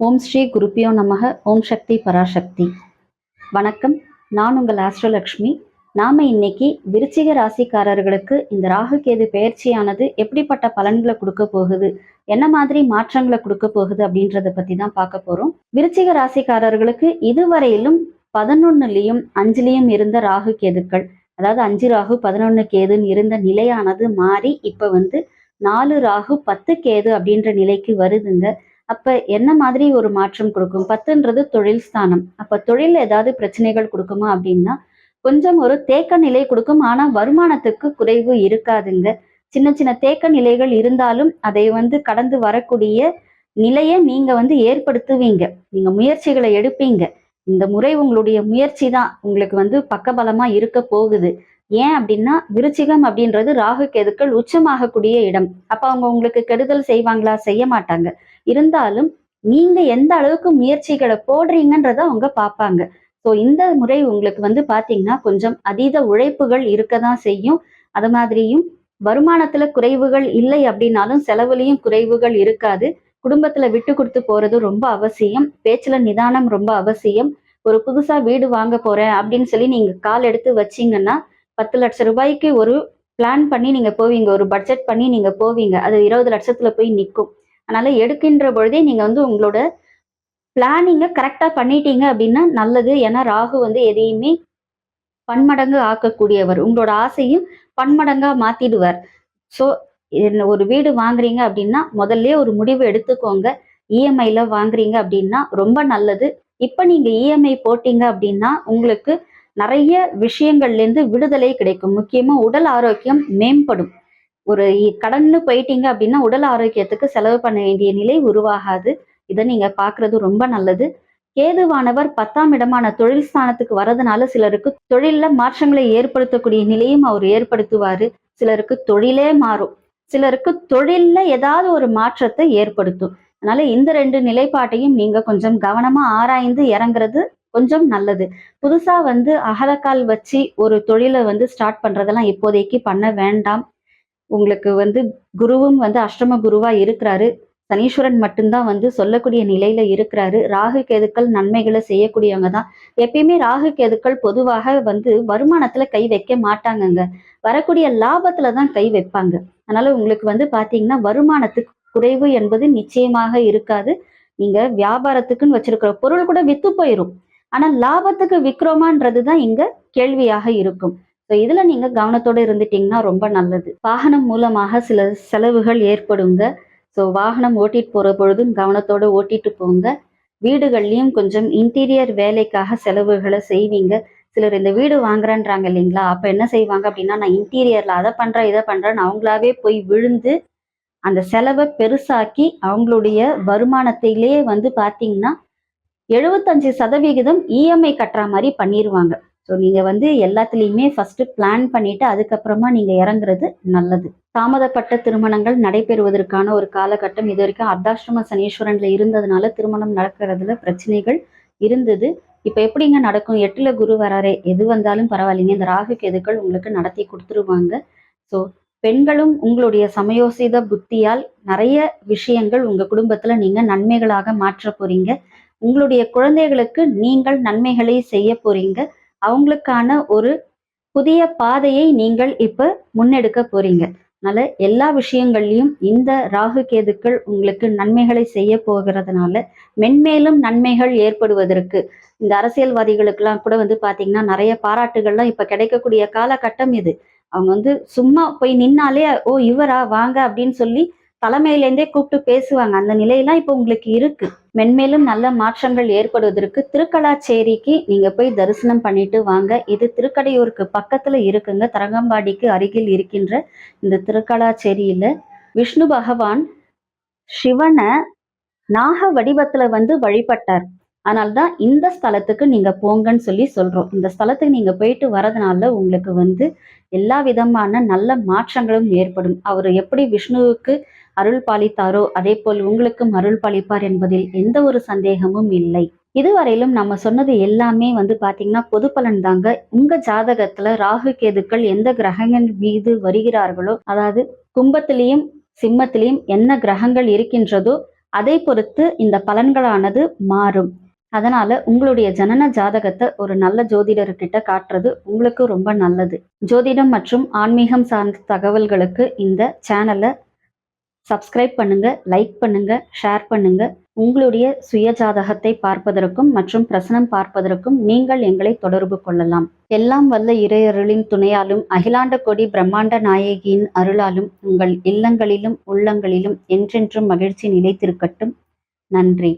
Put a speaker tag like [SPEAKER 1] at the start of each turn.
[SPEAKER 1] ஓம் ஸ்ரீ குருப்பியோ நமக. ஓம் சக்தி பராசக்தி. வணக்கம், நான் உங்கள் ஆஸ்ட்ரோலக்ஷ்மி. நாம இன்னைக்கு விருச்சிக ராசிக்காரர்களுக்கு இந்த ராகு கேது பெயர்ச்சியானது எப்படிப்பட்ட பலன்களை கொடுக்க போகுது, என்ன மாதிரி மாற்றங்களை கொடுக்க போகுது அப்படின்றத பத்தி தான் பார்க்க போறோம். விருச்சிக ராசிக்காரர்களுக்கு இதுவரையிலும் 11லையும் 5லையும் இருந்த ராகு கேதுக்கள், அதாவது 5 ராகு 11 கேதுன்னு இருந்த நிலையானது மாறி இப்ப 4 ராகு 10 கேது அப்படின்ற நிலைக்கு வருதுங்க. அப்ப என்ன மாதிரி ஒரு மாற்றம் கொடுக்கும்? 10ன்றது தொழில் ஸ்தானம். அப்ப தொழில் ஏதாவது பிரச்சனைகள் கொடுக்குமா அப்படின்னா கொஞ்சம் ஒரு தேக்க நிலை கொடுக்கும். ஆனா வருமானத்துக்கு குறைவு இருக்காதுங்க. சின்ன சின்ன தேக்க நிலைகள் இருந்தாலும் அதை கடந்து வரக்கூடிய நிலையை நீங்க ஏற்படுத்துவீங்க. நீங்க முயற்சிகளை எடுப்பீங்க. இந்த முறை உங்களுடைய முயற்சி தான் உங்களுக்கு பக்கபலமா இருக்க போகுது. ஏன் அப்படின்னா விருச்சிகம் அப்படின்றது ராகு கேதுக்கள் உச்சமாகக்கூடிய இடம். அப்ப அவங்க உங்களுக்கு கெடுதல் செய்வாங்களா? செய்ய மாட்டாங்க. இருந்தாலும் நீங்க எந்த அளவுக்கு முயற்சிகளை போடுறீங்கன்றத அவங்க பார்ப்பாங்க. ஸோ இந்த முறை உங்களுக்கு பாத்தீங்கன்னா கொஞ்சம் அதீத உழைப்புகள் இருக்கதான் செய்யும். அது மாதிரியும் வருமானத்துல குறைவுகள் இல்லை அப்படின்னாலும் செலவுலையும் குறைவுகள் இருக்காது. குடும்பத்துல விட்டு கொடுத்து போறது ரொம்ப அவசியம். பேச்சுல நிதானம் ரொம்ப அவசியம். ஒரு புதுசா வீடு வாங்க போறேன் அப்படின்னு சொல்லி நீங்க கால் எடுத்து வச்சீங்கன்னா 10 லட்சம் ரூபாய்க்கு ஒரு பிளான் பண்ணி நீங்க போவீங்க. ஒரு பட்ஜெட் பண்ணி நீங்க போவீங்க. அது 20 லட்சத்துல போய் நிற்கும். அதனால எடுக்கின்ற பொழுதே நீங்க உங்களோட பிளானிங்கை கரெக்டா பண்ணிட்டீங்க அப்படின்னா நல்லது. ஏன்னா ராகு எதையுமே பன்மடங்கு ஆக்கக்கூடியவர். உங்களோட ஆசையும் பன்மடங்கா மாத்திடுவார். ஸோ ஒரு வீடு வாங்குறீங்க அப்படின்னா முதல்ல ஒரு முடிவு எடுத்துக்கோங்க. இஎம்ஐல வாங்குறீங்க அப்படின்னா ரொம்ப நல்லது. இப்ப நீங்க இஎம்ஐ போட்டீங்க அப்படின்னா உங்களுக்கு நிறைய விஷயங்கள்ல இருந்து விடுதலை கிடைக்கும். முக்கியமா உடல் ஆரோக்கியம் மேம்படும். ஒரு கடன்னு போயிட்டீங்க அப்படின்னா உடல் ஆரோக்கியத்துக்கு செலவு பண்ண வேண்டிய நிலை உருவாகாது. இதை நீங்க பாக்குறது ரொம்ப நல்லது. கேதுவானவர் 10ஆம் இடமான தொழில் ஸ்தானத்துக்கு வரதுனால சிலருக்கு தொழில்ல மாற்றங்களை ஏற்படுத்தக்கூடிய நிலையும் அவர் ஏற்படுத்துவாரு. சிலருக்கு தொழிலே மாறும். சிலருக்கு தொழில்ல ஏதாவது ஒரு மாற்றத்தை ஏற்படுத்தும். அதனால இந்த 2 நிலைப்பாட்டையும் நீங்க கொஞ்சம் கவனமா ஆராய்ந்து இறங்குறது கொஞ்சம் நல்லது. புதுசா அகலக்கால் வச்சு ஒரு தொழிலை ஸ்டார்ட் பண்றதெல்லாம் இப்போதைக்கு பண்ண வேண்டாம். உங்களுக்கு குருவும் அஷ்டம குருவா இருக்கிறாரு. சனீஸ்வரன் மட்டும்தான் சொல்லக்கூடிய நிலையில இருக்கிறாரு. ராகு கேதுக்கள் நன்மைகளை செய்யக்கூடியவங்க தான். எப்பயுமே ராகு கேதுக்கள் பொதுவாக வருமானத்துல கை வைக்க மாட்டாங்கங்க. வரக்கூடிய லாபத்துல தான் கை வைப்பாங்க. அதனால உங்களுக்கு பாத்தீங்கன்னா வருமானத்துக்கு குறைவு என்பது நிச்சயமாக இருக்காது. நீங்க வியாபாரத்துக்குன்னு வச்சிருக்கிற பொருள் கூட வித்து போயிரும். ஆனா லாபத்துக்கு விற்கிறோமான்றதுதான் இங்க கேள்வியாக இருக்கும். இதுல நீங்க கவனத்தோட இருந்துட்டீங்கன்னா ரொம்ப நல்லது. வாகனம் மூலமாக சில செலவுகள் ஏற்படுங்க. ஸோ வாகனம் ஓட்டிட்டு போற பொழுதும் கவனத்தோட ஓட்டிட்டு போங்க. வீடுகள்லயும் கொஞ்சம் இன்டீரியர் வேலைக்காக செலவுகளை செய்வீங்க. சிலர் இந்த வீடு வாங்குறேன்றாங்க இல்லைங்களா? அப்ப என்ன செய்வாங்க அப்படின்னா, நான் இன்டீரியர்ல அதை பண்றேன் இதை பண்றேன்னு அவங்களாவே போய் விழுந்து அந்த செலவை பெருசாக்கி அவங்களுடைய வருமானத்திலேயே பாத்தீங்கன்னா 75% இஎம்ஐ கட்டுற மாதிரி பண்ணிடுவாங்க. ஸோ நீங்க எல்லாத்துலேயுமே ஃபர்ஸ்ட் பிளான் பண்ணிட்டு அதுக்கப்புறமா நீங்க இறங்குறது நல்லது. தாமதப்பட்ட திருமணங்கள் நடைபெறுவதற்கான ஒரு காலகட்டம். இது வரைக்கும் அர்த்தாஷ்டம சனீஸ்வரன்ல இருந்ததுனால திருமணம் நடக்கிறதுல பிரச்சனைகள் இருந்தது. இப்ப எப்படிங்க நடக்கும்? 8ல குரு வராரே, எது வந்தாலும் பரவாயில்லைங்க. இந்த ராகு கேதுக்கள் உங்களுக்கு நடத்தி கொடுத்துருவாங்க. ஸோ பெண்களும் உங்களுடைய சமயோசித புத்தியால் நிறைய விஷயங்கள் உங்க குடும்பத்துல நீங்க நன்மைகளாக மாற்ற போறீங்க. உங்களுடைய குழந்தைகளுக்கு நீங்கள் நன்மைகளை செய்ய போறீங்க. அவங்களுக்கான ஒரு புதிய பாதையை நீங்கள் இப்ப முன்னெடுக்க போறீங்க. அதனால எல்லா விஷயங்கள்லயும் இந்த ராகு கேதுக்கள் உங்களுக்கு நன்மைகளை செய்ய போகிறதுனால மென்மேலும் நன்மைகள் ஏற்படுவதற்கு இந்த அரசியல்வாதிகளுக்கெல்லாம் கூட பாத்தீங்கன்னா நிறைய பாராட்டுகள்லாம் இப்ப கிடைக்கக்கூடிய காலகட்டம் இது. அவங்க சும்மா போய் நின்னாலே ஓ இவரா வாங்க அப்படின்னு சொல்லி தலைமையிலேருந்தே கூப்பிட்டு பேசுவாங்க. அந்த நிலையெல்லாம் இப்ப உங்களுக்கு இருக்கு. மென்மேலும் நல்ல மாற்றங்கள் ஏற்படுவதற்கு திருக்கலாச்சேரிக்கு நீங்க போய் தரிசனம் பண்ணிட்டு வாங்க. இது திருக்கடையூருக்கு பக்கத்துல இருக்குங்க. தரங்கம்பாடிக்கு அருகில் இருக்கின்ற இந்த திருக்கலாச்சேரியில விஷ்ணு பகவான் சிவனை நாக வடிவத்துல வழிபட்டார். அதனால்தான் இந்த ஸ்தலத்துக்கு நீங்க போங்கன்னு சொல்லி சொல்றோம். இந்த ஸ்தலத்துக்கு நீங்க போயிட்டு வரதுனால உங்களுக்கு எல்லா விதமான நல்ல மாற்றங்களும் ஏற்படும். அவர் எப்படி விஷ்ணுவுக்கு அருள் பாலித்தாரோ அதே போல் உங்களுக்கும் அருள் பாலிப்பார் என்பதில் எந்த ஒரு சந்தேகமும் இல்லை. இதுவரையிலும் நம்ம சொன்னது எல்லாமே பாத்தீங்கன்னா பொது பலன் தாங்க. உங்க ஜாதகத்துல ராகு கேதுக்கள் எந்த கிரகங்கள் மீது வருகிறார்களோ, அதாவது கும்பத்திலையும் சிம்மத்திலையும் என்ன கிரகங்கள் இருக்கின்றதோ அதை பொறுத்து இந்த பலன்களானது மாறும். அதனால உங்களுடைய ஜனன ஜாதகத்தை ஒரு நல்ல ஜோதிடர்கிட்ட காட்டுறது உங்களுக்கு ரொம்ப நல்லது. ஜோதிடம் மற்றும் ஆன்மீகம் சார்ந்த தகவல்களுக்கு இந்த சேனலை சப்ஸ்கிரைப் பண்ணுங்க, லைக் பண்ணுங்க, ஷேர் பண்ணுங்க. உங்களுடைய சுய ஜாதகத்தை பார்ப்பதற்கும் மற்றும் பிரசனம் பார்ப்பதற்கும் நீங்கள் எங்களை தொடர்பு கொள்ளலாம். எல்லாம் வல்ல இறையருளின் துணையாலும் அகிலாண்ட கோடி பிரம்மாண்ட நாயகியின் அருளாலும் உங்கள் இல்லங்களிலும் உள்ளங்களிலும் என்றென்றும் மகிழ்ச்சி நிலைத்திருக்கட்டும். நன்றி.